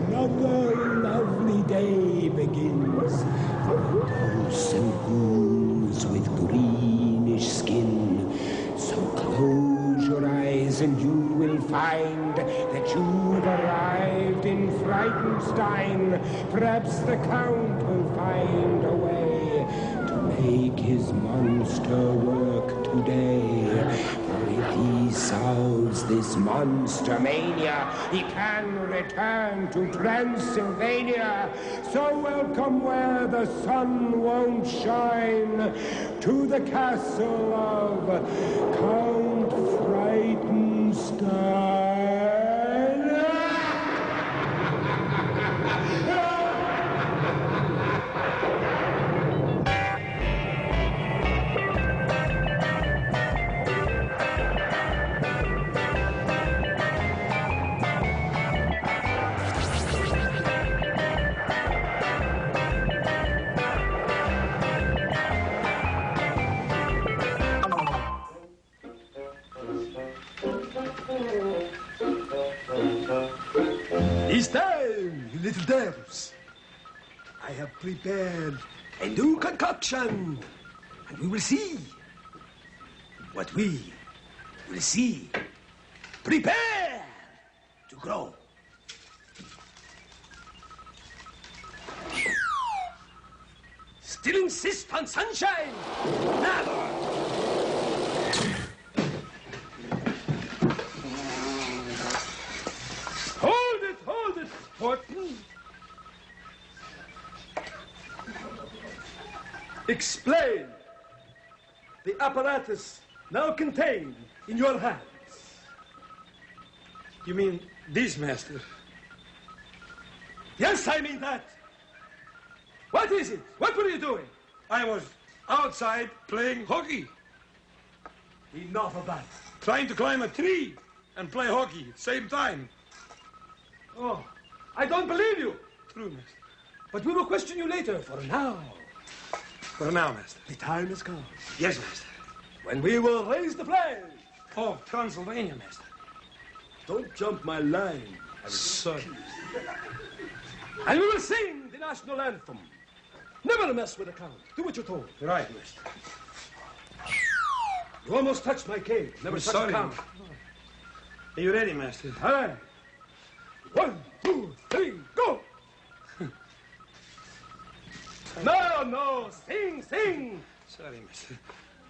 Another lovely day begins. Ghosts and ghouls with greenish skin. So close your eyes and you will find that you've arrived in Frightenstein. Perhaps the Count will find a way to make his monster work today. For if he solves this monster mania, he can return to Transylvania. So welcome where the sun won't shine, to the castle of Count Frightenstein. It's time, you little devils. I have prepared a new concoction, and we will see what we will see. Prepare to grow. Still insist on sunshine? Never! Hold it, Horton. Explain the apparatus now contained in your hands. You mean this, Master? Yes, I mean that. What is it? What were you doing? I was outside playing hockey. Enough of that. Trying to climb a tree and play hockey at the same time. Oh, I don't believe you. True, Master. But we will question you later. For now. For now, Master. The time has come. Yes, Master. When we will raise the flag. Oh, Transylvania, Master. Don't jump my line. Sorry. And we will sing the national anthem. Never mess with the Count. Do what you're told. Right, Master. You almost touched my cane. Never touch the Count. Are you ready, Master? All right. 1, 2, 3, go! No, sing! Sorry, Master.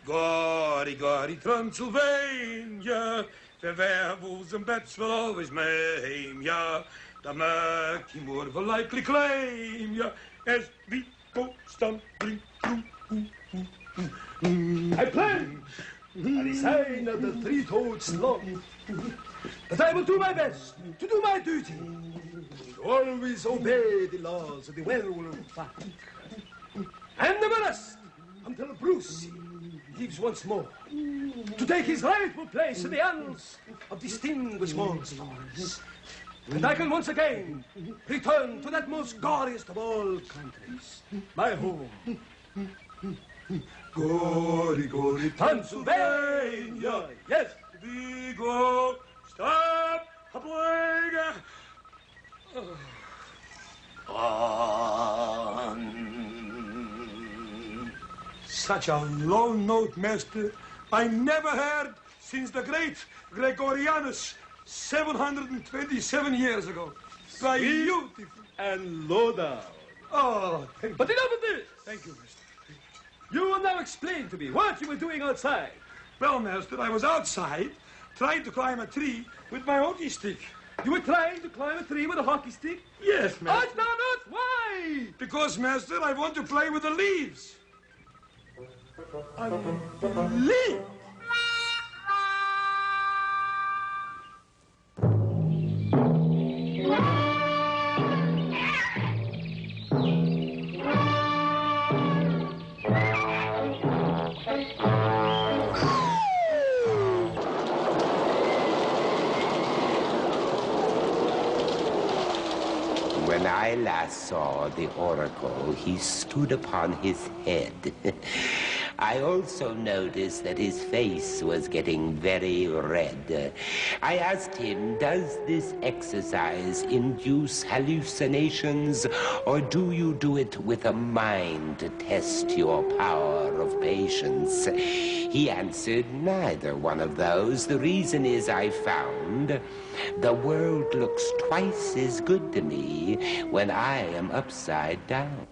Gori, gori, Transylvania, the werewolves and bats will always maim ya. Dan maakt die moord wel likely claim ya. As we go stumbling through. I plan at the sign of the three-toed sloth that I will do my best to do my duty, to always obey the laws of the werewolf pack, and never rest until Bruce lives once more to take his rightful place in the annals of distinguished monsters. And I can once again return to that most glorious of all countries, my home. Gori, gori, Transylvania, yes. we go, stop, playing. Such a low note, Master, I never heard since the great Gregorianus 727 years ago. Beautiful. And low down. Oh, thank But you. enough of this. Thank you, Master. You will now explain to me what you were doing outside. Well, Master, I was outside trying to climb a tree with my hockey stick. You were trying to climb a tree with a hockey stick? Yes, Master. Oh, no, not why? Because, Master, I want to play with the leaves. Leave. When When I last saw the oracle, he stood upon his head. I also noticed that his face was getting very red. I asked him, does this exercise induce hallucinations, or do you do it with a mind to test your power of patience? He answered, neither one of those. The reason is I found the world looks twice as good to me when I am upside down.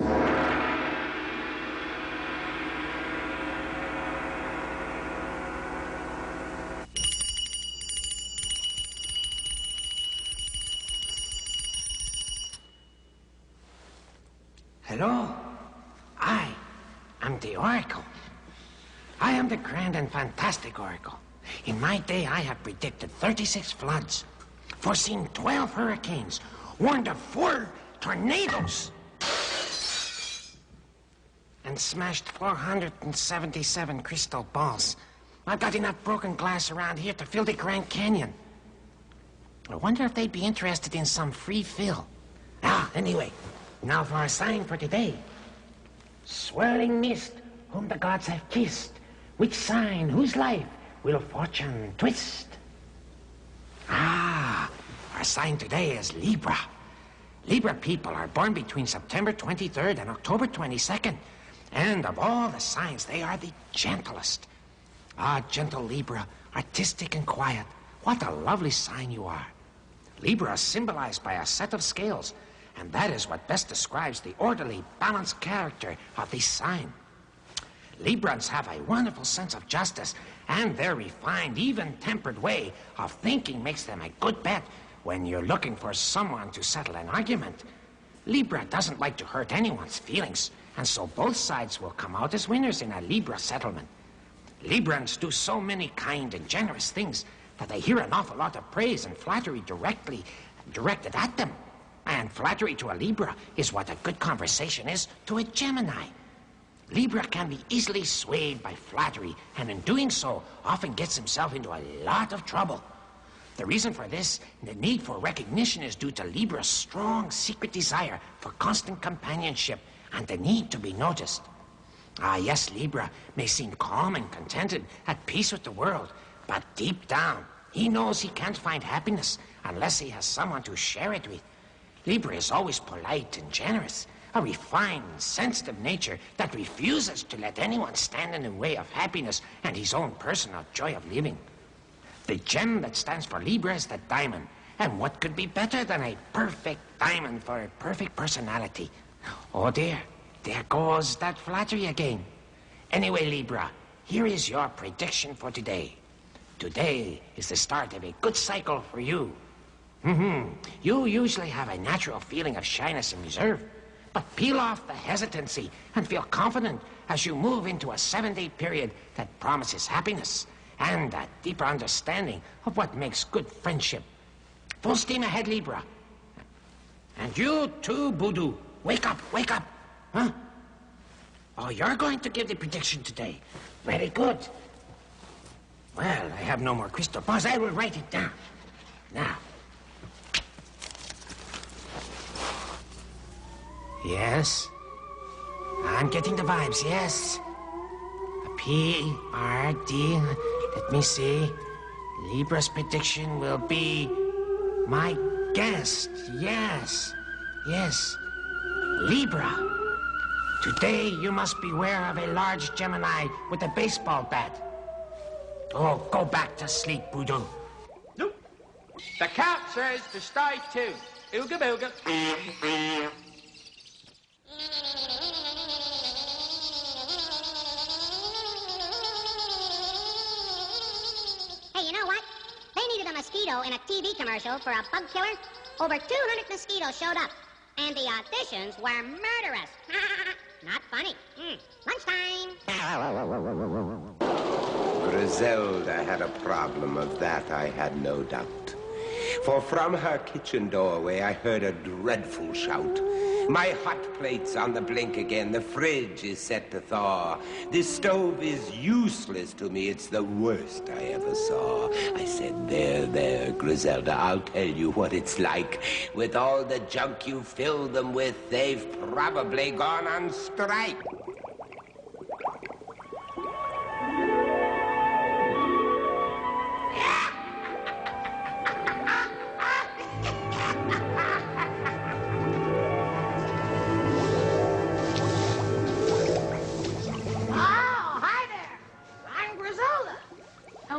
Hello, I am the Oracle. I am the grand and fantastic Oracle. In my day, I have predicted 36 floods, foreseen 12 hurricanes, warned of 4 tornadoes, and smashed 477 crystal balls. I've got enough broken glass around here to fill the Grand Canyon. I wonder if they'd be interested in some free fill. Anyway, now for our sign for today. Swirling mist, whom the gods have kissed, which sign, whose life will fortune twist? Our sign today is Libra. Libra people are born between September 23rd and October 22nd. And of all the signs, they are the gentlest. Gentle Libra, artistic and quiet. What a lovely sign you are. Libra is symbolized by a set of scales, and that is what best describes the orderly, balanced character of this sign. Librans have a wonderful sense of justice, and their refined, even-tempered way of thinking makes them a good bet when you're looking for someone to settle an argument. Libra doesn't like to hurt anyone's feelings, and so both sides will come out as winners in a Libra settlement. Librans do so many kind and generous things that they hear an awful lot of praise and flattery directed at them. And flattery to a Libra is what a good conversation is to a Gemini. Libra can be easily swayed by flattery, and in doing so, often gets himself into a lot of trouble. The reason for this, the need for recognition, is due to Libra's strong secret desire for constant companionship and the need to be noticed. Yes, Libra may seem calm and contented, at peace with the world, but deep down, he knows he can't find happiness unless he has someone to share it with. Libra is always polite and generous, a refined, sensitive nature that refuses to let anyone stand in the way of happiness and his own personal joy of living. The gem that stands for Libra is the diamond, and what could be better than a perfect diamond for a perfect personality? Oh dear, there goes that flattery again. Anyway, Libra, here is your prediction for today. Today is the start of a good cycle for you. You usually have a natural feeling of shyness and reserve, but peel off the hesitancy and feel confident as you move into a 7-day period that promises happiness and a deeper understanding of what makes good friendship. Full steam ahead, Libra. And you too, Voodoo. Wake up, wake up. Huh? Oh, you're going to give the prediction today. Very good. Well, I have no more crystal balls. I will write it down. Now. Yes. I'm getting the vibes, yes. P-R-D. Let me see. Libra's prediction will be my guest. Yes. Yes. Libra. Today you must beware of a large Gemini with a baseball bat. Oh, go back to sleep, Voodoo. Nope. The cat says to stay tuned. Ooga booga. Hey, you know what? They needed a mosquito in a TV commercial for a bug killer. Over 200 mosquitoes showed up, and the auditions were murderous. Not funny. Lunchtime. Grizelda had a problem of that, I had no doubt. For from her kitchen doorway I heard a dreadful shout. My hot plate's on the blink again. The fridge is set to thaw. This stove is useless to me. It's the worst I ever saw. I said, there, Grizelda, I'll tell you what it's like. With all the junk you fill them with, they've probably gone on strike.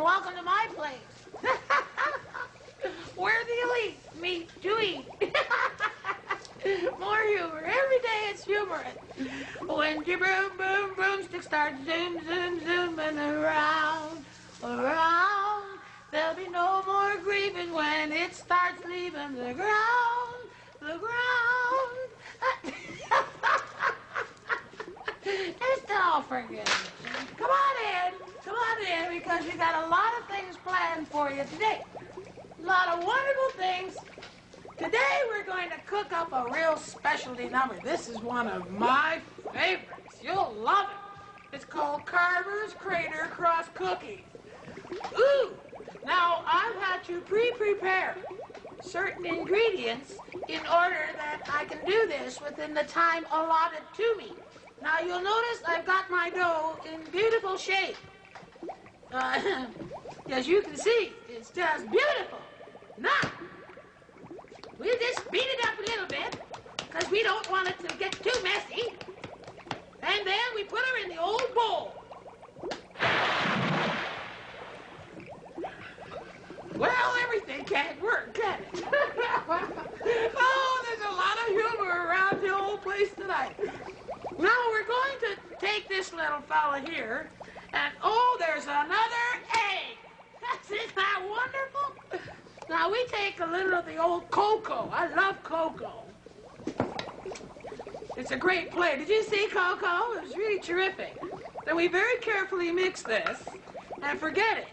Welcome to my place, where the elite meet to eat. More humor. Every day it's humorous. When your broomstick starts zooming around. There'll be no more grieving when it starts leaving the ground. Just all forget it. Come on in, because we got a lot of things planned for you today. A lot of wonderful things. Today we're going to cook up a real specialty number. This is one of my favorites. You'll love it. It's called Carver's Crater Cross Cookies. Ooh! Now, I've had to pre-prepare certain ingredients in order that I can do this within the time allotted to me. Now, you'll notice I've got my dough in beautiful shape. As you can see, it's just beautiful. Now, we'll just speed it up a little bit, because we don't want it to get too messy. And then we put her in the old bowl. Well, everything can't work, can it? Oh, there's a lot of humor around the old place tonight. Now, we're going to take this little fella here, and oh, there's another egg. Isn't that wonderful? Now, we take a little of the old cocoa. I love cocoa. It's a great play. Did you see cocoa? It was really terrific. Then we very carefully mix this and forget it.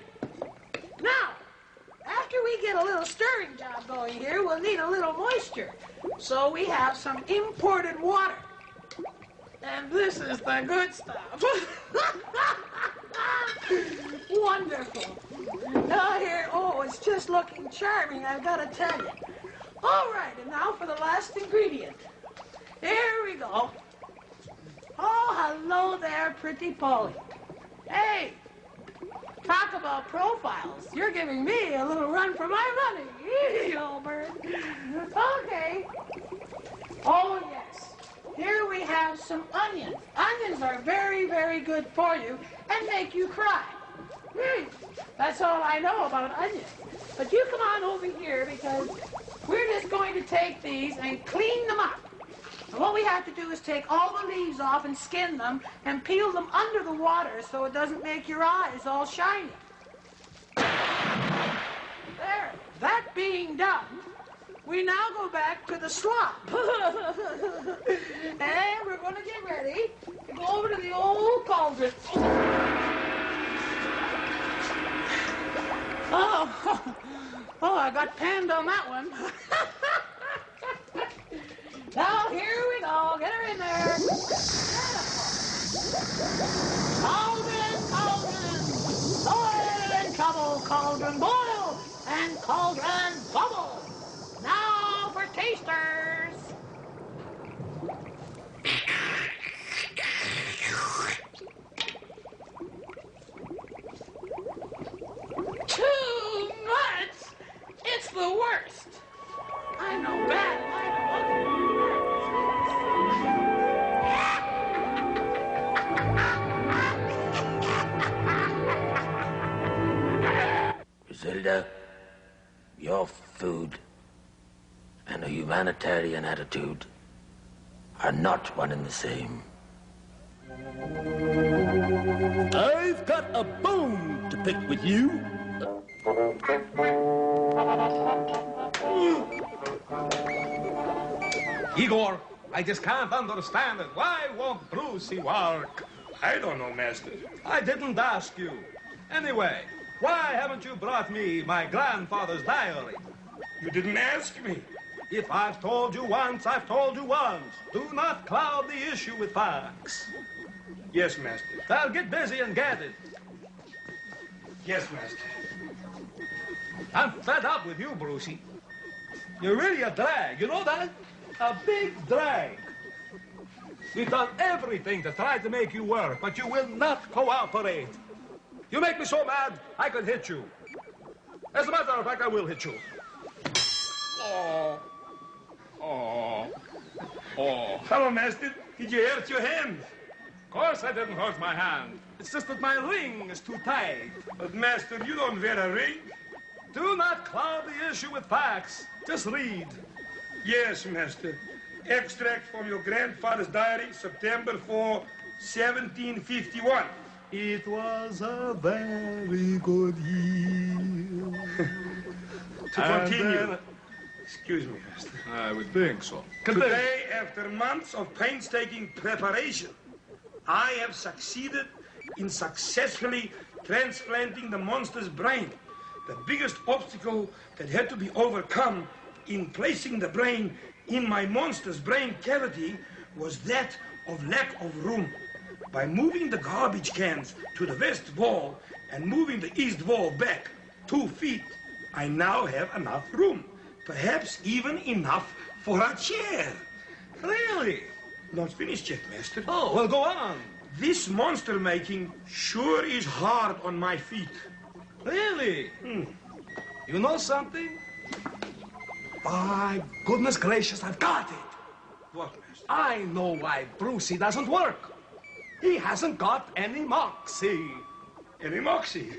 Now, after we get a little stirring job going here, we'll need a little moisture. So we have some imported water. And this is the good stuff. Wonderful. Now here, oh, it's just looking charming, I've got to tell you. All right, and now for the last ingredient. Here we go. Oh, hello there, pretty Polly. Hey, talk about profiles. You're giving me a little run for my money. Easy, old bird. Okay. Oh, yes. Here we have some onions. Onions are very, very good for you and make you cry. That's all I know about onions. But you come on over here, because we're just going to take these and clean them up. And what we have to do is take all the leaves off and skin them and peel them under the water so it doesn't make your eyes all shiny. There. That being done, we now go back to the slop. And we're going to get ready to go over to the old cauldron. Oh, I got panned on that one. Now, here we go. Get her in there. Cauldron. Boil and trouble. Cauldron boil and cauldron bubble. Now for tasters. Too much. It's the worst. I know bad. Grizelda, your food and a humanitarian attitude are not one and the same. I've got a bone to pick with you. Igor, I just can't understand it. Why won't Brucey work? I don't know, Master. I didn't ask you. Anyway, why haven't you brought me my grandfather's diary? You didn't ask me. If I've told you once, I've told you once. Do not cloud the issue with facts. Yes, master. Now get busy and get it. Yes, master. I'm fed up with you, Brucey. You're really a drag, you know that? A big drag. We've done everything to try to make you work, but you will not cooperate. You make me so mad, I could hit you. As a matter of fact, I will hit you. Oh. Hello, master. Did you hurt your hand? Of course I didn't hurt my hand. It's just that my ring is too tight. But, master, you don't wear a ring. Do not cloud the issue with facts. Just read. Yes, master. Extract from your grandfather's diary, September 4, 1751. It was a very good year. To continue. Excuse me, master. I would think so. Today, after months of painstaking preparation, I have succeeded in successfully transplanting the monster's brain. The biggest obstacle that had to be overcome in placing the brain in my monster's brain cavity was that of lack of room. By moving the garbage cans to the west wall and moving the east wall back 2 feet, I now have enough room. Perhaps even enough for a chair. Really? Not finished yet, master. Oh, well, go on. This monster making sure is hard on my feet. Really? You know something? By goodness gracious, I've got it. What, master? I know why Brucey doesn't work. He hasn't got any moxie. Any moxie?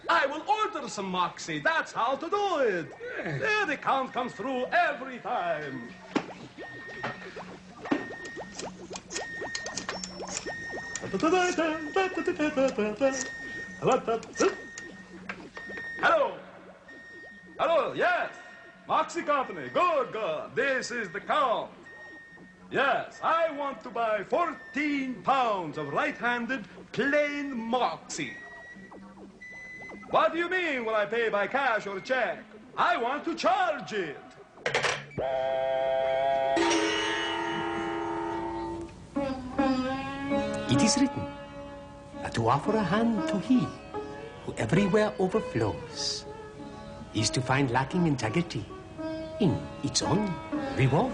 I will order some moxie. That's how to do it. There, the count comes through every time. Hello. Hello, yes. Moxie Company. Good, good. This is the count. Yes, I want to buy 14 pounds of right-handed plain moxie. What do you mean, will I pay by cash or check? I want to charge it. It is written that to offer a hand to he who everywhere overflows is to find lacking integrity in its own reward.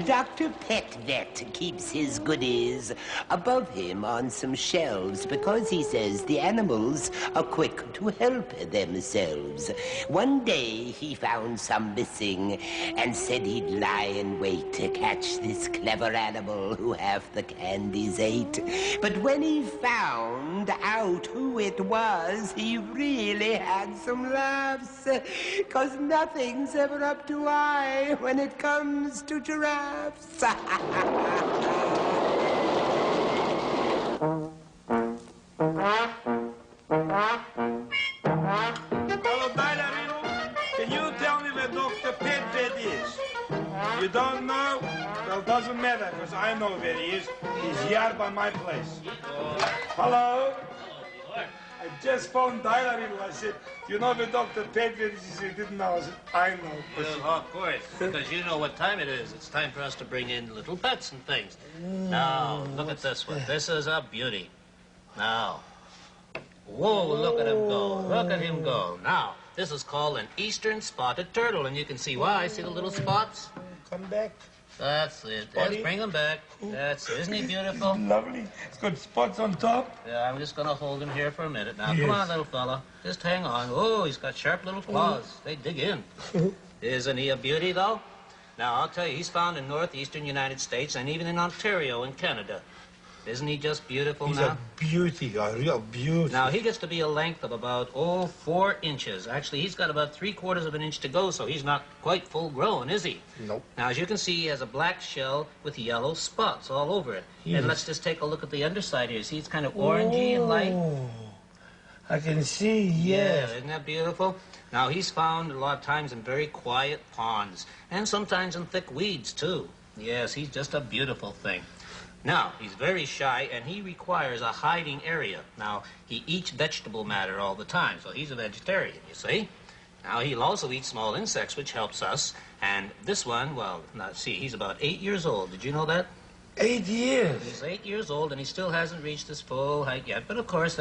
Dr. Petvet keeps his goodies above him on some shelves because he says the animals are quick to help themselves. One day he found some missing and said he'd lie in wait to catch this clever animal who half the candies ate. But when he found out who it was, he really had some laughs, 'cause nothing's ever up to eye when it comes to giraffes. Hello, Ballerino. Can you tell me where Dr. Petvet is? You don't know? Well, doesn't matter, because I know where he is. He's here by my place. Hello? I just phoned Ballerino. I said, you know where Dr. Petvet is? He said, he didn't know. I said, I know. Well, of course, because you know what time it is. It's time for us to bring in little pets and things. Now, look at this one. This is a beauty. Now. Whoa, look at him go. Look at him go. Now, this is called an eastern spotted turtle, and you can see why. See the little spots? Come back. That's it. Let's bring him back. That's it. Isn't he beautiful? Lovely. It's got spots on top. Yeah, I'm just going to hold him here for a minute. Now, come on, little fella. Just hang on. Oh, he's got sharp little claws. They dig in. Isn't he a beauty, though? Now, I'll tell you, he's found in northeastern United States and even in Ontario in Canada. Isn't he just beautiful He's now? a beauty, a real beauty. Now, he gets to be a length of about, 4 inches. Actually, he's got about 3/4 of an inch to go, so he's not quite full grown, is he? Nope. Now, as you can see, he has a black shell with yellow spots all over it. Yes. And let's just take a look at the underside here. See, it's kind of orangey and light. I can see, yes. Yeah, isn't that beautiful? Now, he's found a lot of times in very quiet ponds, and sometimes in thick weeds, too. Yes, he's just a beautiful thing. Now, he's very shy, and he requires a hiding area. Now, he eats vegetable matter all the time, so he's a vegetarian, you see? Now, he'll also eat small insects, which helps us. And this one, well, now, see, he's about 8 years old. Did you know that? 8 years? He's 8 years old, and he still hasn't reached his full height yet. But, of course,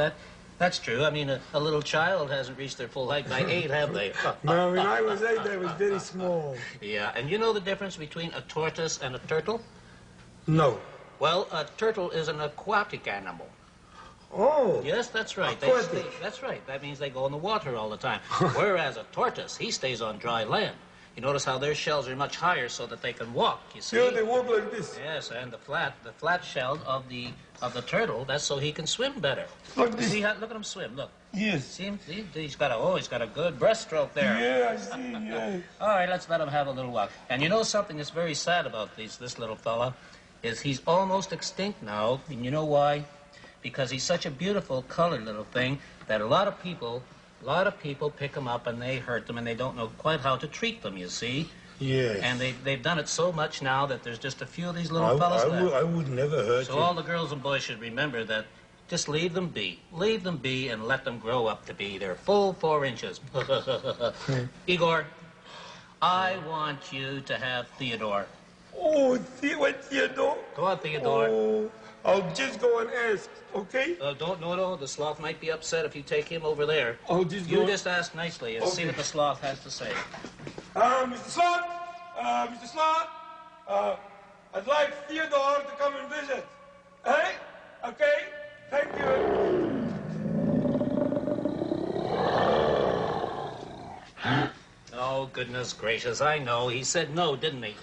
that's true. I mean, a little child hasn't reached their full height by 8, have they? No, when I was 8, I was very small. Yeah, and you know the difference between a tortoise and a turtle? No. Well, a turtle is an aquatic animal. Oh. Yes, that's right. That's right. That means they go in the water all the time. Whereas a tortoise, he stays on dry land. You notice how their shells are much higher so that they can walk, you see? Yeah, they walk like this. Yes, and the flat shell of the turtle, that's so he can swim better. Like this. See how, look at him swim, look. Yes. See him? He's got a good breaststroke there. Yeah, I see, yeah. All right, let's let him have a little walk. And you know something that's very sad about this little fella? Is he's almost extinct now, and you know why? Because he's such a beautiful, colored little thing that a lot of people pick him up and they hurt them and they don't know quite how to treat them, you see? Yes. And they've done it so much now that there's just a few of these little fellas left. I would never hurt So you. all the girls and boys should remember that just leave them be. Leave them be and let them grow up to be their full 4 inches. Igor, I want you to have Theodore. Oh, what Theodore? Go on, Theodore. Oh, I'll just go and ask, okay? No. The sloth might be upset if you take him over there. I'll just You go. just ask nicely and see what the sloth has to say. Mr. Sloth, Mr. Sloth, I'd like Theodore to come and visit. Hey? Okay? Thank you. Oh, goodness gracious, I know. He said no, didn't he?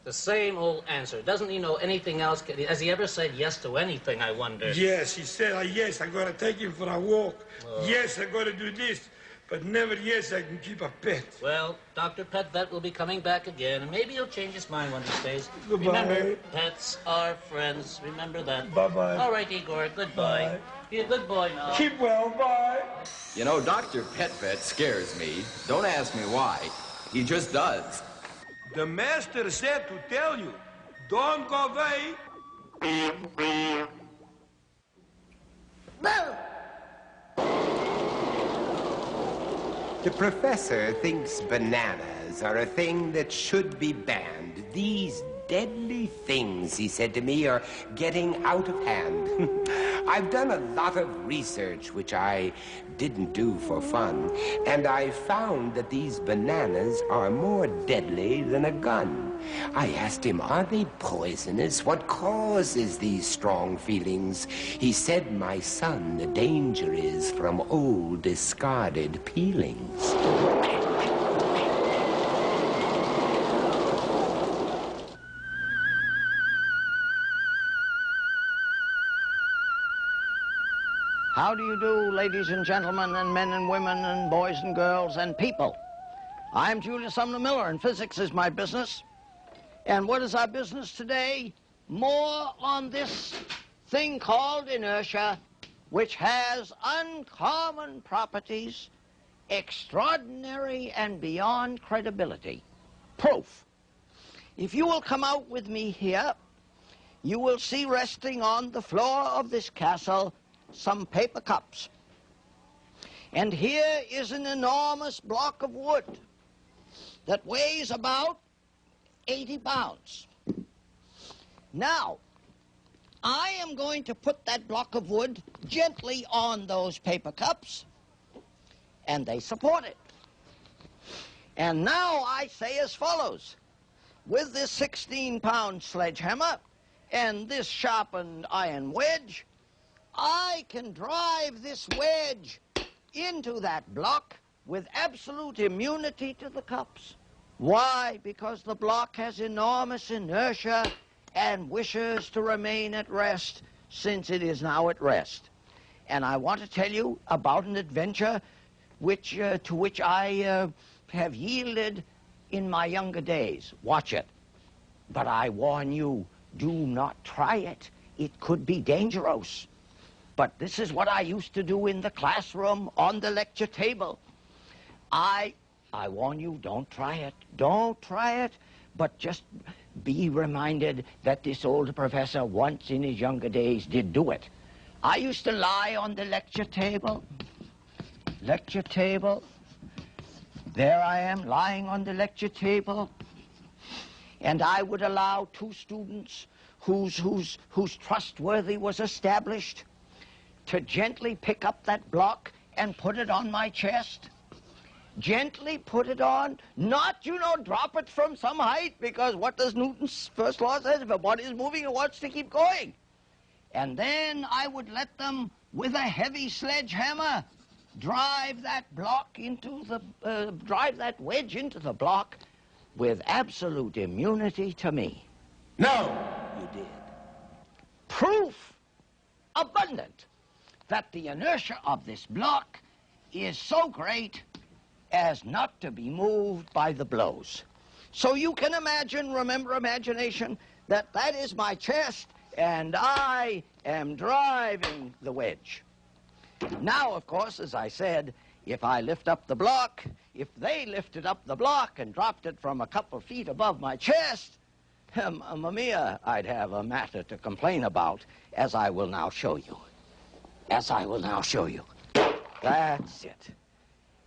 The same old answer. Doesn't he know anything else? Has he ever said yes to anything, I wonder? Yes, he said, yes, I gotta take him for a walk. Yes, I gotta do this. But never yes, I can keep a pet. Well, Dr. Pet Vet will be coming back again, and maybe he'll change his mind one of these days. Goodbye. Remember, pets are friends. Remember that. Bye-bye. All right, Igor, goodbye. Bye. Be a good boy now. Keep well, bye. You know, Dr. Pet Vet scares me. Don't ask me why. He just does. The master said to tell you, don't go away. Boo! The professor thinks bananas are a thing that should be banned. These deadly things, he said to me, are getting out of hand. I've done a lot of research, which I didn't do for fun, and I found that these bananas are more deadly than a gun. I asked him, are they poisonous? What causes these strong feelings? He said, my son, the danger is from old discarded peelings. How do you do, ladies and gentlemen, and men and women, and boys and girls, and people? I'm Julius Sumner Miller, and physics is my business. And what is our business today? More on this thing called inertia, which has uncommon properties, extraordinary and beyond credibility. Proof. If you will come out with me here, you will see resting on the floor of this castle some paper cups. And here is an enormous block of wood that weighs about 80 pounds. Now, I am going to put that block of wood gently on those paper cups, and they support it. And now I say as follows. With this 16-pound sledgehammer and this sharpened iron wedge, I can drive this wedge into that block with absolute immunity to the cups. Why? Because the block has enormous inertia and wishes to remain at rest since it is now at rest. And I want to tell you about an adventure to which I have yielded in my younger days. Watch it. But I warn you, do not try it. It could be dangerous. But this is what I used to do in the classroom, on the lecture table. I warn you, don't try it. Don't try it. But just be reminded that this old professor once in his younger days did do it. I used to lie on the lecture table. There I am, lying on the lecture table. And I would allow two students whose trustworthy was established to gently pick up that block and put it on my chest. Gently put it on, not, drop it from some height, because what does Newton's first law say? If a body is moving, it wants to keep going. And then I would let them, with a heavy sledgehammer, drive that wedge into the block with absolute immunity to me. No, you did. Proof abundant that the inertia of this block is so great as not to be moved by the blows. So you can imagine, remember imagination, that is my chest, and I am driving the wedge. Now, of course, as I said, if I lift up the block, if they lifted up the block and dropped it from a couple feet above my chest, Mamma mia, I'd have a matter to complain about, as I will now show you. That's it.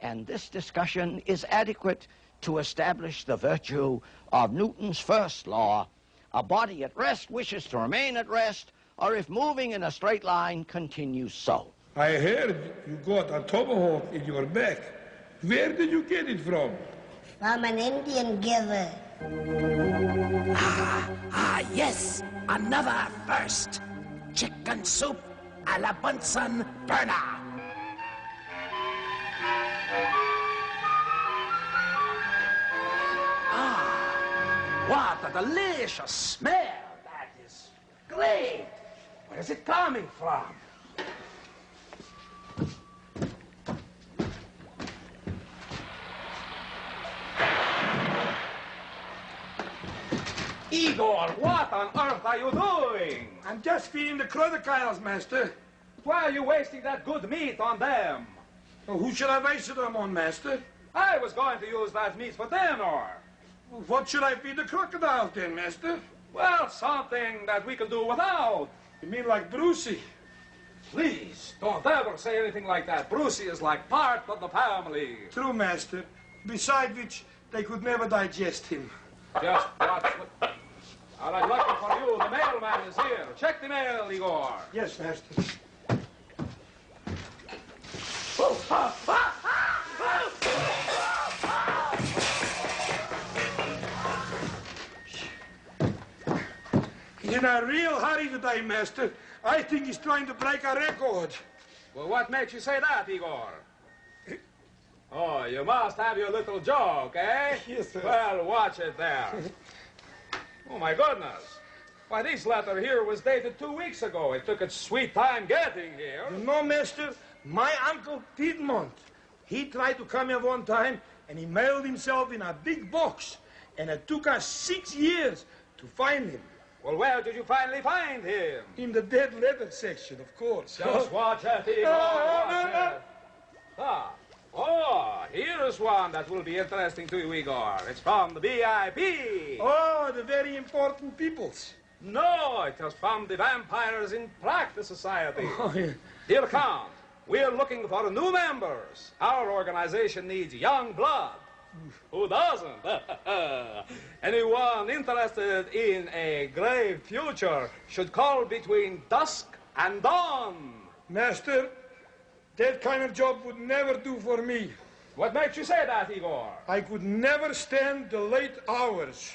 And this discussion is adequate to establish the virtue of Newton's first law. A body at rest wishes to remain at rest, or if moving in a straight line, continues so. I heard you got a tomahawk in your back. Where did you get it from? From an Indian giver. Yes, another first. Chicken soup a la Bunsen burner. What a delicious smell that is. Great. Where is it coming from? Igor, what on earth are you doing? I'm just feeding the crocodiles, master. Why are you wasting that good meat on them? Well, who should I waste them on, master? I was going to use that meat for dinner. What should I feed the crocodiles then, master? Well, something that we can do without. You mean like Brucey? Please, don't ever say anything like that. Brucey is like part of the family. True, master. Besides which, they could never digest him. Just watch what... All right, lucky for you, the mailman is here. Check the mail, Igor. Yes, master. He's in a real hurry today, master. I think he's trying to break a record. Well, what makes you say that, Igor? Oh, you must have your little joke, eh? Yes, sir. Well, watch it there. Oh, my goodness. Why, this letter here was dated 2 weeks ago. It took its sweet time getting here. You know, master, my uncle Piedmont, he tried to come here one time, and he mailed himself in a big box. And it took us 6 years to find him. Well, where did you finally find him? In the dead letter section, of course. Just watch it, Igor. Watch it. Oh, here is one that will be interesting to you, Igor. It's from the BIP. Oh, the very important peoples. No, it was from the Vampires in Practice Society. Oh, yeah. Dear Count, we are looking for new members. Our organization needs young blood. Who doesn't? Anyone interested in a grave future should call between dusk and dawn. Master, that kind of job would never do for me. What makes you say that, Igor? I could never stand the late hours.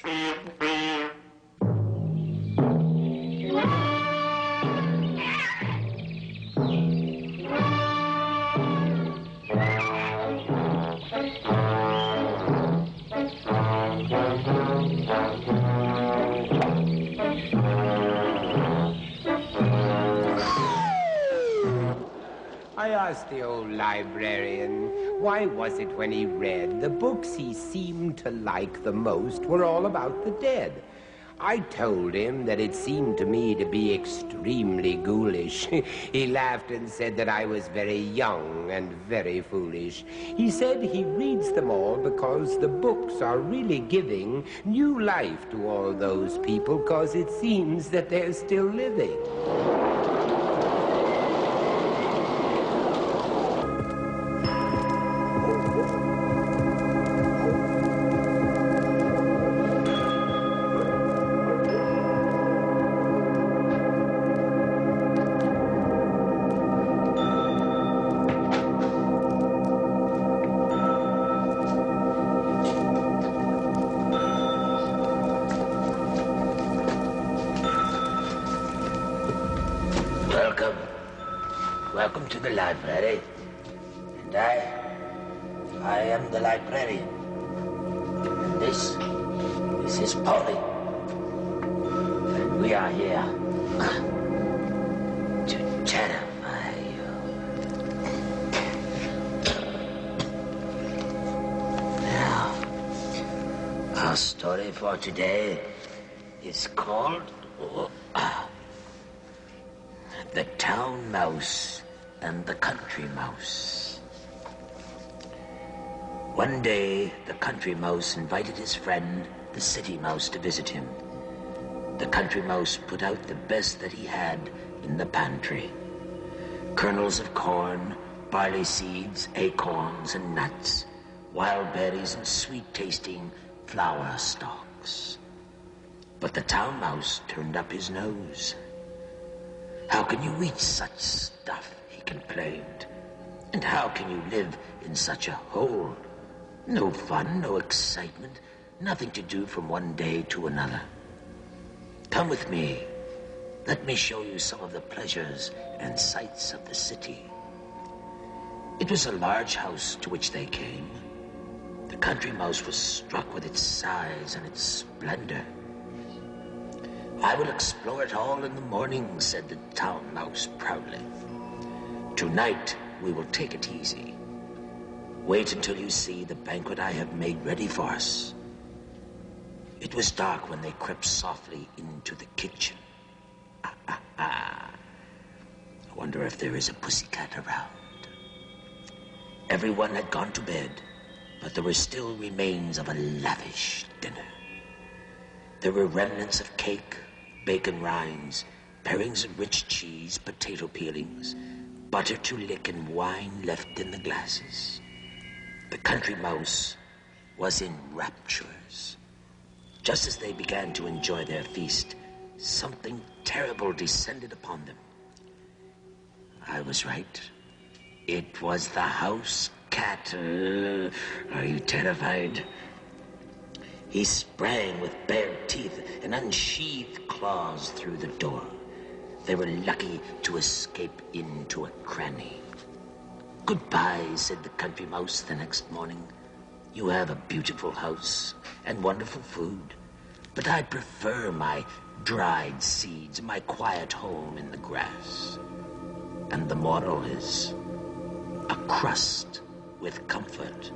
I asked the old librarian, why was it when he read, the books he seemed to like the most were all about the dead? I told him that it seemed to me to be extremely ghoulish. He laughed and said that I was very young and very foolish. He said he reads them all because the books are really giving new life to all those people, because it seems that they're still living. Welcome to the library. And I am the librarian. And this is Polly. And we are here to terrify you. Now, our story for today is called The Town Mouse and the Country Mouse. One day, the Country Mouse invited his friend, the City Mouse, to visit him. The Country Mouse put out the best that he had in the pantry. Kernels of corn, barley seeds, acorns and nuts, wild berries and sweet-tasting flower stalks. But the Town Mouse turned up his nose. "How can you eat such stuff?" he complained. "And how can you live in such a hole? No fun, no excitement, nothing to do from one day to another. Come with me. Let me show you some of the pleasures and sights of the city." It was a large house to which they came. The Country Mouse was struck with its size and its splendor. "I will explore it all in the morning," said the Town Mouse proudly. "Tonight, we will take it easy. Wait until you see the banquet I have made ready for us." It was dark when they crept softly into the kitchen. I wonder if there is a pussycat around. Everyone had gone to bed, but there were still remains of a lavish dinner. There were remnants of cake, bacon rinds, pairings of rich cheese, potato peelings, butter to lick, and wine left in the glasses. The Country Mouse was in raptures. Just as they began to enjoy their feast, something terrible descended upon them. I was right. It was the house cat. Are you terrified? He sprang with bared teeth and unsheathed claws through the door. They were lucky to escape into a cranny. "Goodbye," said the Country Mouse the next morning. "You have a beautiful house and wonderful food, but I prefer my dried seeds, my quiet home in the grass." And the moral is, a crust with comfort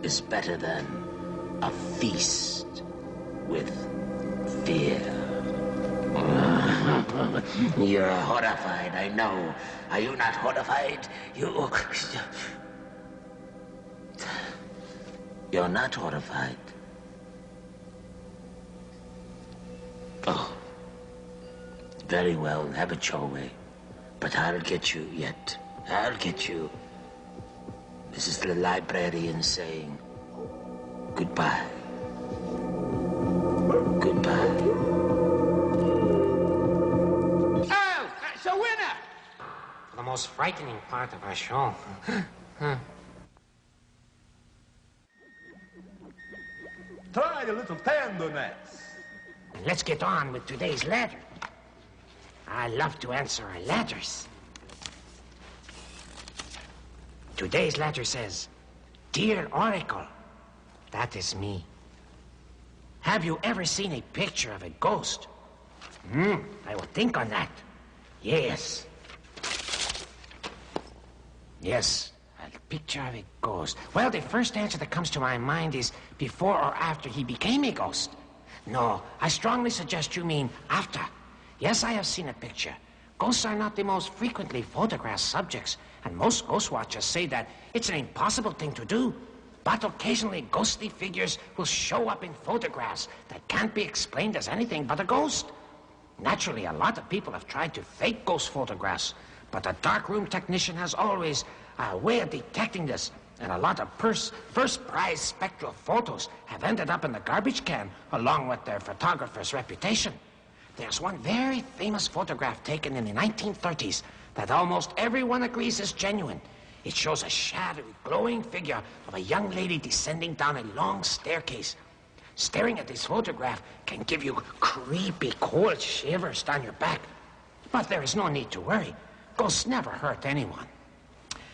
is better than a feast with fear. You're horrified, I know. Are you not horrified? You're not horrified. Oh. Very well, have it your way. But I'll get you yet. I'll get you. This is the librarian saying goodbye. Goodbye. Oh, that's a winner! For the most frightening part of our show. Try a little tenderness. Let's get on with today's letter. I love to answer letters. Today's letter says, "Dear Oracle," that is me. "Have you ever seen a picture of a ghost?" I will think on that. Yes. Yes, a picture of a ghost. Well, the first answer that comes to my mind is before or after he became a ghost. No, I strongly suggest you mean after. Yes, I have seen a picture. Ghosts are not the most frequently photographed subjects, and most ghost watchers say that it's an impossible thing to do. But occasionally, ghostly figures will show up in photographs that can't be explained as anything but a ghost. Naturally, a lot of people have tried to fake ghost photographs, but a darkroom technician has always a way of detecting this, and a lot of first-prize spectral photos have ended up in the garbage can along with their photographer's reputation. There's one very famous photograph taken in the 1930s that almost everyone agrees is genuine. It shows a shadowy, glowing figure of a young lady descending down a long staircase. Staring at this photograph can give you creepy, cold shivers down your back. But there is no need to worry. Ghosts never hurt anyone.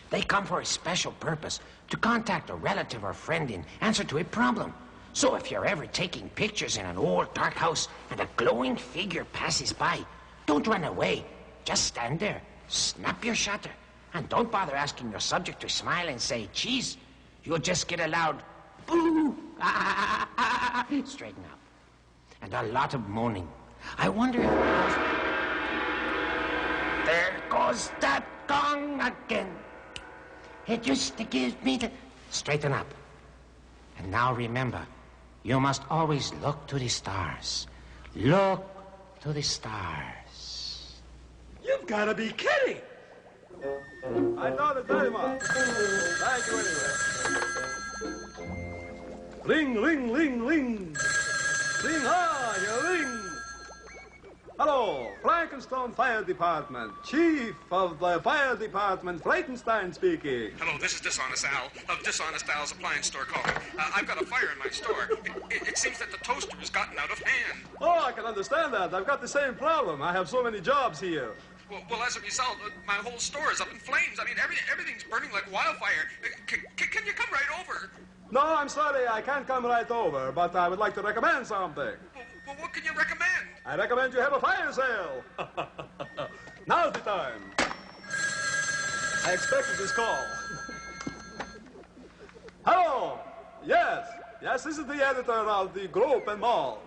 They come for a special purpose, to contact a relative or friend in answer to a problem. So if you're ever taking pictures in an old dark house and a glowing figure passes by, don't run away. Just stand there, snap your shutter, and don't bother asking your subject to smile and say, cheese. You'll just get a loud, boo, straighten up. And a lot of moaning. I wonder if there goes that gong again. It used to give me the... Straighten up. And now remember, you must always look to the stars. Look to the stars. You've got to be kidding! I thought it very much. Thank you anyway. Ring, ring, ring, ring. Ring high, ring. Hello, Frankenstone Fire Department. Chief of the Fire Department, Ghtenstein speaking. Hello, this is Dishonest Al of Dishonest Al's Appliance Store calling. I've got a fire in my store. It seems that the toaster has gotten out of hand. Oh, I can understand that. I've got the same problem. I have so many jobs here. Well, as a result, my whole store is up in flames. I mean, everything's burning like wildfire. Can you come right over? No, I'm sorry, I can't come right over, but I would like to recommend something. Well, what can you recommend? I recommend you have a fire sale. Now's the time. I expected this call. Hello. Yes, this is the editor of the Globe and Mall.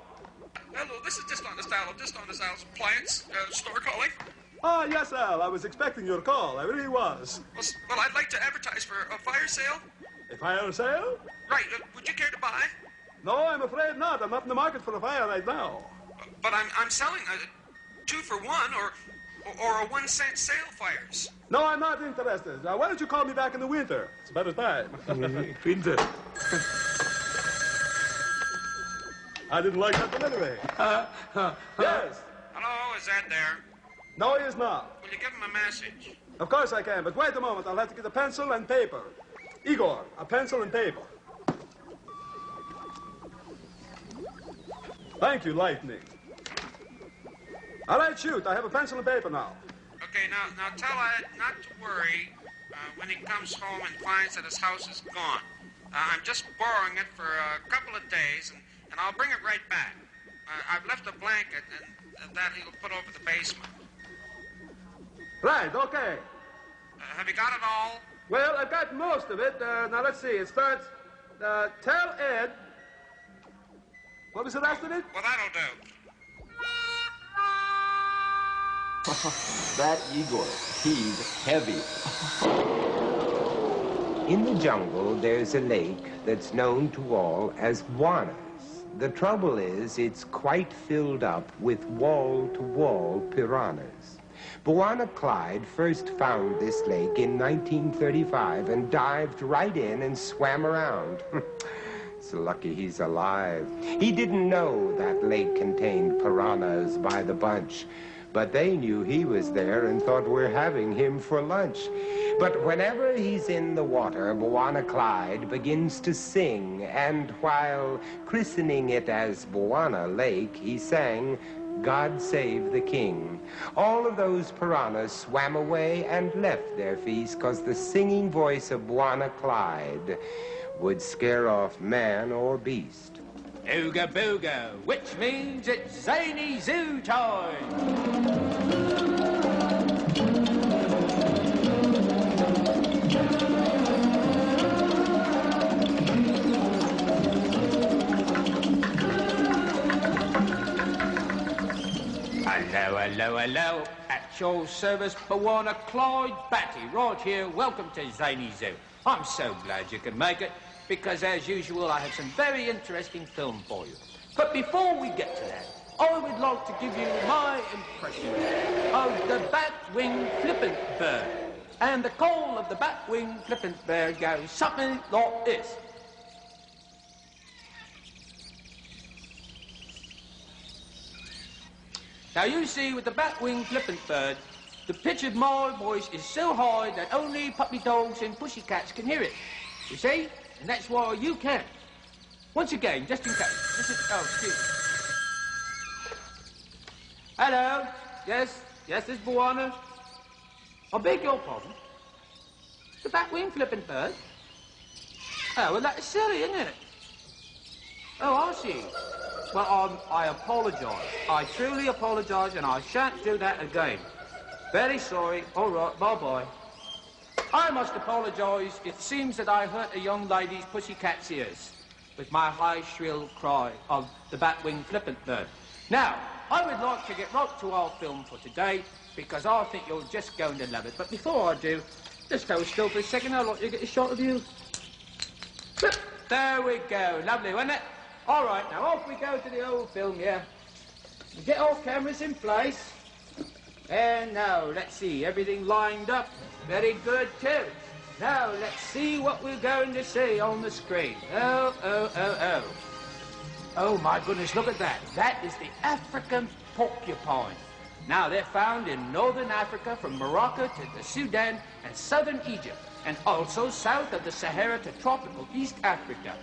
Hello, this is Dishonest Al of Dishonest Al's Appliance Store calling. Oh, yes, Al, I was expecting your call. I really was. Well, I'd like to advertise for a fire sale. A fire sale? Right, would you care to buy? No, I'm afraid not. I'm not in the market for a fire right now. But I'm selling 2 for 1 or a 1 cent sale fires. No, I'm not interested. Why don't you call me back in the winter? It's a better time. Winter. I didn't like that one anyway. Yes. Hello, is that there? No, he is not. Will you give him a message? Of course I can, but wait a moment. I'll have to get a pencil and paper. Igor, a pencil and paper. Thank you, Lightning. All right, shoot. I have a pencil and paper now. Okay, now tell Ed not to worry when he comes home and finds that his house is gone. I'm just borrowing it for a couple of days, and I'll bring it right back. I've left a blanket, and that he'll put over the basement. Right, okay. Have you got it all? Well, I've got most of it. Now, let's see. It starts, tell Ed. What was the rest of it? Well, that'll do. That Igor, he's heavy. In the jungle, there's a lake that's known to all as Bwana's. The trouble is, it's quite filled up with wall-to-wall piranhas. Bwana Clyde first found this lake in 1935 and dived right in and swam around. It's lucky he's alive. He didn't know that lake contained piranhas by the bunch, but they knew he was there and thought we're having him for lunch. But whenever he's in the water, Bwana Clyde begins to sing, and while christening it as Bwana Lake, he sang, God Save the King. All of those piranhas swam away and left their feast because the singing voice of Bwana Clyde would scare off man or beast. Ooga booga, which means it's zany zoo time. Hello, hello, hello. At your service, Bwana Clyde Batty, right here. Welcome to Zany Zoo. I'm so glad you could make it, because as usual, I have some very interesting film for you. But before we get to that, I would like to give you my impression of the bat-winged flippant bird. And the call of the bat-winged flippant bird goes something like this. Now you see, with the bat-winged flippant bird, the pitch of my voice is so high that only puppy dogs and pussycats can hear it. You see? And that's why you can. Once again, just in case. Listen. Oh, excuse me. Hello? Yes? Yes, this is Bwana. I beg your pardon. The bat-winged flippant bird? Oh, well, that's silly, isn't it? Oh, I see. Well, I apologise. I truly apologise, and I shan't do that again. Very sorry. All right, bye-bye. I must apologise. It seems that I hurt a young lady's pussycat's ears with my high, shrill cry of the bat-winged flippant bird. Now, I would like to get right to our film for today, because I think you're just going to love it. But before I do, just hold still for a second. I'd like to get a shot of you. There we go. Lovely, wasn't it? All right, now off we go to the old film, yeah. We get our cameras in place. And now, let's see, everything lined up. Very good, too. Now, let's see what we're going to see on the screen. Oh, oh, oh, oh. Oh, my goodness, look at that. That is the African porcupine. Now, they're found in northern Africa from Morocco to the Sudan and southern Egypt, and also south of the Sahara to tropical East Africa.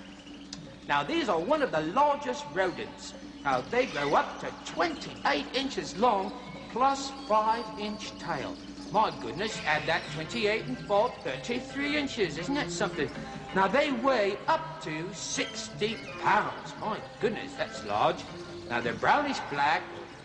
Now, these are one of the largest rodents. Now, they grow up to 28 inches long, plus 5-inch tail. My goodness, add that 28 and 4, 33 inches. Isn't that something? Now, they weigh up to 60 pounds. My goodness, that's large. Now, they're brownish-black,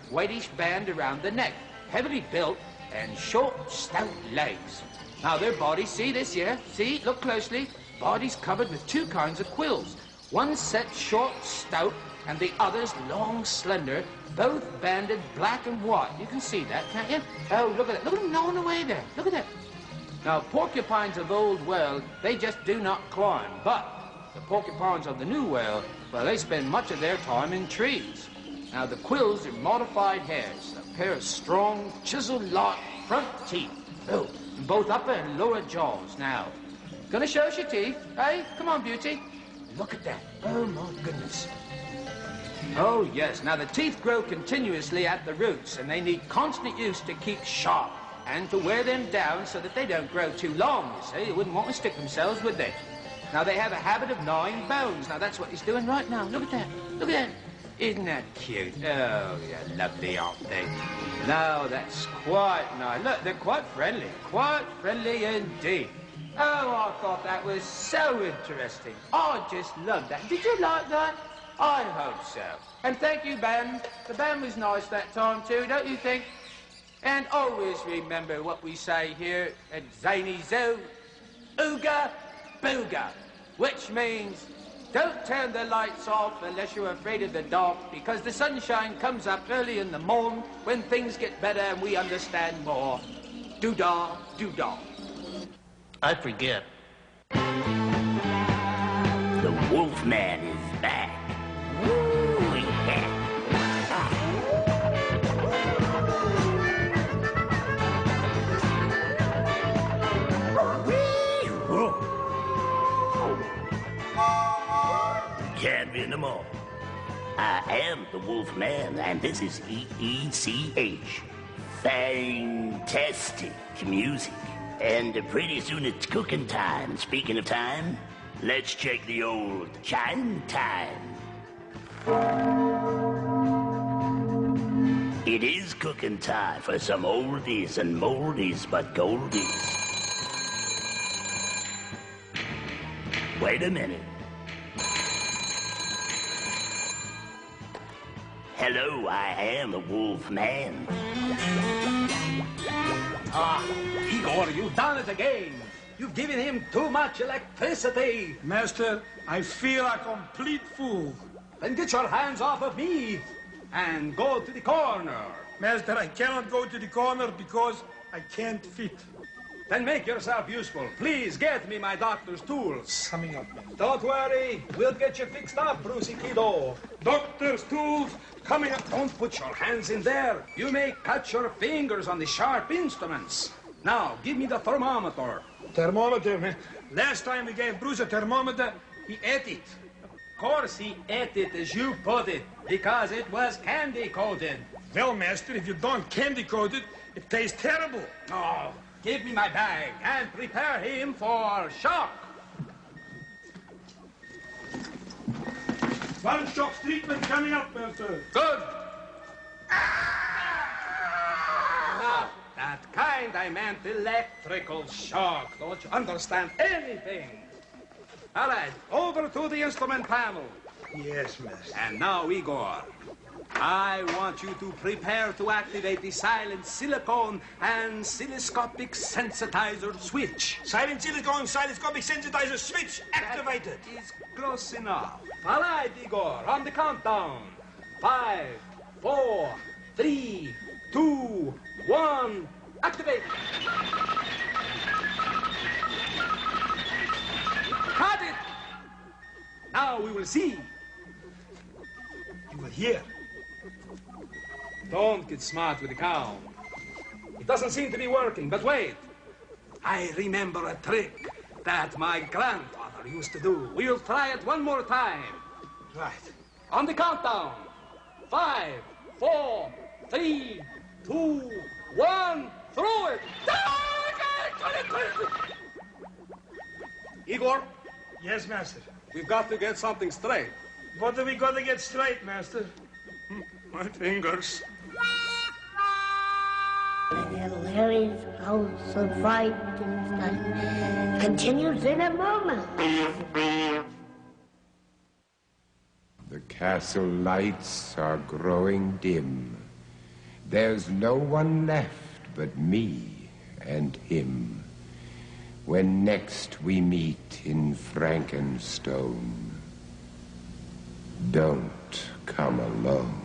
whitish band around the neck, heavily built, and short, stout legs. Now, their bodies, see this here? See, look closely. Body's covered with two kinds of quills. One set short, stout, and the others long, slender, both banded black and white. You can see that, can't you? Oh, look at that. Look at them gnawing away there. Look at that. Now, porcupines of the old world, they just do not climb. But the porcupines of the new world, well, they spend much of their time in trees. Now, the quills are modified hairs, a pair of strong, chisel-like front teeth. Oh, in both upper and lower jaws. Now, gonna show us your teeth? Hey, come on, beauty. Look at that. Oh, my goodness. Oh, yes. Now, the teeth grow continuously at the roots, and they need constant use to keep sharp and to wear them down so that they don't grow too long, you see. They wouldn't want to stick themselves, would they? Now, they have a habit of gnawing bones. Now, that's what he's doing right now. Look at that. Look at that. Isn't that cute? Oh, yeah, lovely, aren't they? No, that's quite nice. Look, they're quite friendly. Quite friendly indeed. Oh, I thought that was so interesting. I just loved that. Did you like that? I hope so. And thank you, band. The band was nice that time, too, don't you think? And always remember what we say here at Zany Zoo. Ooga booga. Which means don't turn the lights off unless you're afraid of the dark, because the sunshine comes up early in the morning when things get better and we understand more. Doo-dah, doo-dah. I forget. The Wolfman is back. Woo, yeah. Can't win them all. I am the Wolfman, and this is EECH. Fantastic music. And pretty soon it's cooking time. Speaking of time, let's check the old chime time. It is cooking time for some oldies and moldies but goldies. Wait a minute. Hello, I am the Wolfman. Ah, Igor, you've done it again. You've given him too much electricity. Master, I feel a complete fool. Then get your hands off of me. and go to the corner. Master, I cannot go to the corner because I can't fit. Then make yourself useful. Please get me my doctor's tools. Coming up, Master. Don't worry. We'll get you fixed up, Brucey Kiddo. Doctor's tools coming up. Don't put your hands in there. You may cut your fingers on the sharp instruments. Now, give me the thermometer. Thermometer, man. Last time we gave Bruce a thermometer, he ate it. Of course he ate it as you put it, because it was candy-coated. Well, Master, if you don't candy-coat it, it tastes terrible. Oh, give me my bag and prepare him for shock. One shock treatment coming up, Master. Good. Not that kind. I meant electrical shock. Don't you understand anything? All right, over to the instrument panel. Yes, Master. And now, Igor, I want you to prepare to activate the silent silicone and oscilloscopic sensitizer switch. Silent silicone, oscilloscopic sensitizer switch activated. That is close enough. All right, Igor, on the countdown. 5, 4, 3, 2, 1, activate. Cut it. Now we will see. You will hear. Don't get smart with the count. It doesn't seem to be working, but wait. I remember a trick that my grandfather used to do. We'll try it one more time. Right. On the countdown. 5, 4, 3, 2, 1. Throw it. Igor? Yes, Master. We've got to get something straight. What are we going to get straight, Master? My fingers. The larious house of Fr continues in a moment. The castle lights are growing dim. There's no one left but me and him. When next we meet in Frankenstone, don't come alone.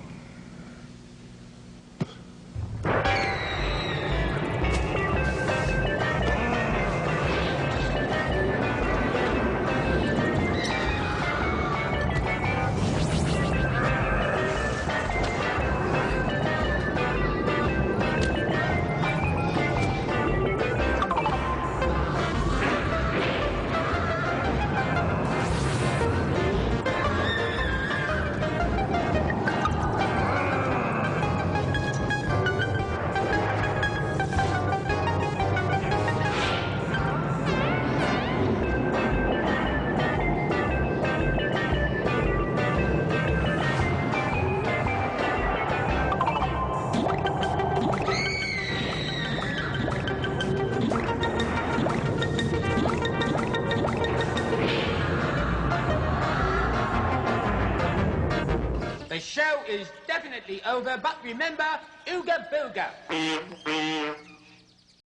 The show is definitely over, but remember, ooga booga.